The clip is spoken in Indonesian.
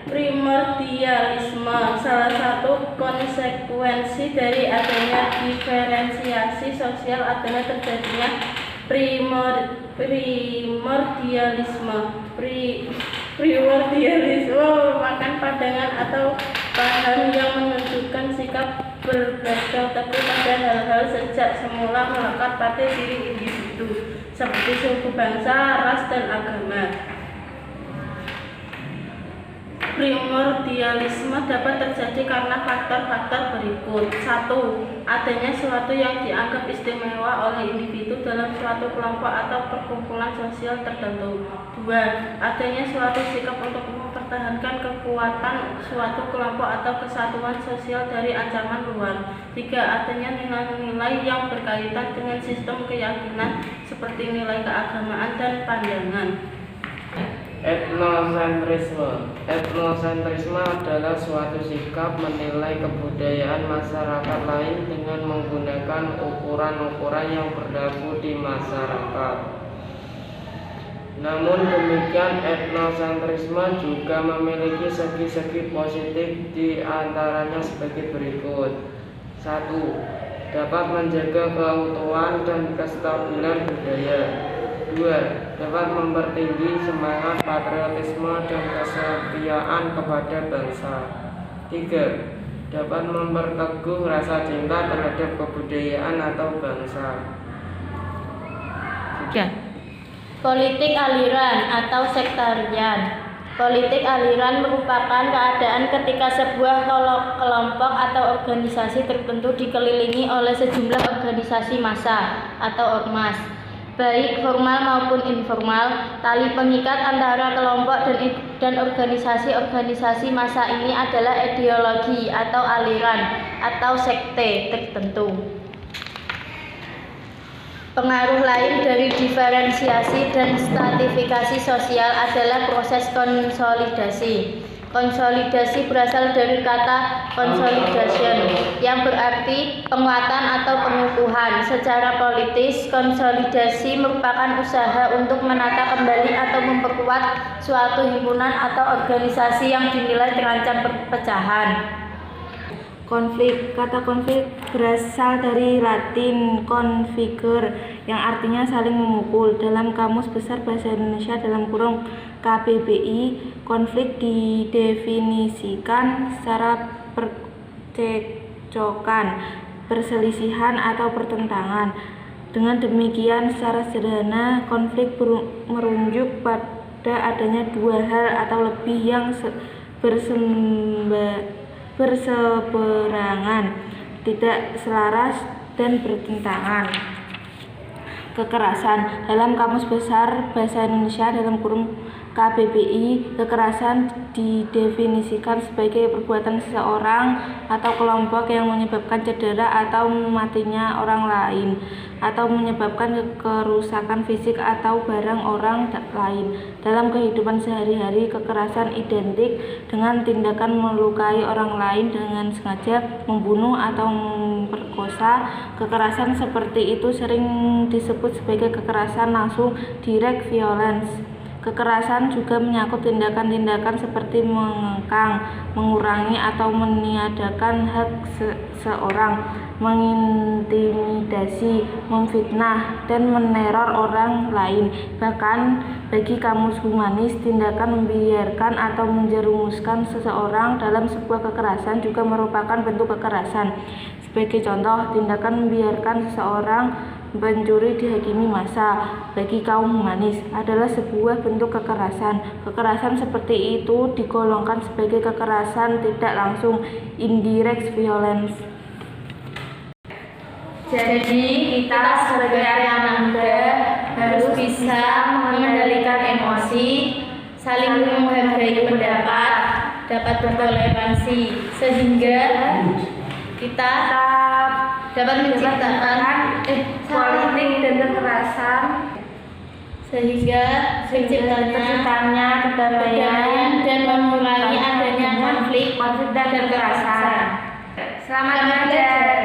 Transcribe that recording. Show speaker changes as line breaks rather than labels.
Primordialisme salah satu konsekuensi dari adanya diferensiasi sosial adalah terjadinya primordialisme merupakan pandangan atau paham yang menunjukkan sikap beradaptasi pada hal-hal sejak semula melekat pada diri individu seperti suku, bangsa, ras, dan agama. Primordialisme dapat terjadi karena faktor-faktor berikut. 1. Adanya sesuatu yang dianggap istimewa oleh individu dalam suatu kelompok atau perkumpulan sosial tertentu. 2. Adanya suatu sikap untuk mempertahankan kekuatan suatu kelompok atau kesatuan sosial dari ancaman luar. 3. Adanya nilai-nilai yang berkaitan dengan sistem keyakinan seperti nilai keagamaan dan pandangan.
Etnosentrisme adalah suatu sikap menilai kebudayaan masyarakat lain dengan menggunakan ukuran-ukuran yang berlaku di masyarakat. Namun demikian, etnosentrisme juga memiliki segi-segi positif, di antaranya sebagai berikut. 1. Dapat menjaga keutuhan dan kestabilan budaya. 2. Dapat mempertinggi semangat patriotisme dan kesetiaan kepada bangsa. 3. Dapat memperteguh rasa cinta terhadap kebudayaan atau bangsa.
Politik aliran atau sektarian. Politik aliran merupakan keadaan ketika sebuah kelompok atau organisasi tertentu dikelilingi oleh sejumlah organisasi massa atau ormas, baik formal maupun informal. Tali pengikat antara kelompok dan organisasi-organisasi massa ini adalah ideologi atau aliran atau sekte tertentu. Pengaruh lain dari diferensiasi dan stratifikasi sosial adalah proses konsolidasi. Konsolidasi berasal dari kata consolidation yang berarti penguatan atau pengukuhan. Secara politis, konsolidasi merupakan usaha untuk menata kembali atau memperkuat suatu himpunan atau organisasi yang dinilai terancam perpecahan.
Konflik. Kata konflik berasal dari Latin configere yang artinya saling memukul. Dalam Kamus Besar Bahasa Indonesia (KBBI), konflik didefinisikan secara percekcokan, perselisihan atau pertentangan. Dengan demikian, secara sederhana, konflik merujuk pada adanya dua hal atau lebih yang berseberangan, tidak selaras, dan bertentangan. Kekerasan. Dalam Kamus Besar Bahasa Indonesia (KBBI), kekerasan didefinisikan sebagai perbuatan seseorang atau kelompok yang menyebabkan cedera atau matinya orang lain, atau menyebabkan kerusakan fisik atau barang orang lain. Dalam kehidupan sehari-hari, kekerasan identik dengan tindakan melukai orang lain dengan sengaja, membunuh atau memperkosa. Kekerasan seperti itu sering disebut sebagai kekerasan langsung, direct violence. Kekerasan juga menyangkut tindakan-tindakan seperti mengekang, mengurangi atau meniadakan hak seseorang, mengintimidasi, memfitnah, dan meneror orang lain. Bahkan bagi kamus humanis, tindakan membiarkan atau menjerumuskan seseorang dalam sebuah kekerasan juga merupakan bentuk kekerasan. Sebagai contoh, tindakan membiarkan seseorang pencuri dihakimi massa bagi kaum humanis adalah sebuah bentuk kekerasan. Kekerasan seperti itu digolongkan sebagai kekerasan tidak langsung, indirect violence.
Jadi kita sebagai anak muda harus bisa mengendalikan emosi, saling menghargai pendapat, dapat bertoleransi, sehingga kita dapat menciptakan
politik dan kekerasan,
sehingga terciptanya kedamaian dan mengurangi adanya konflik
dan kekerasan. Selamat belajar.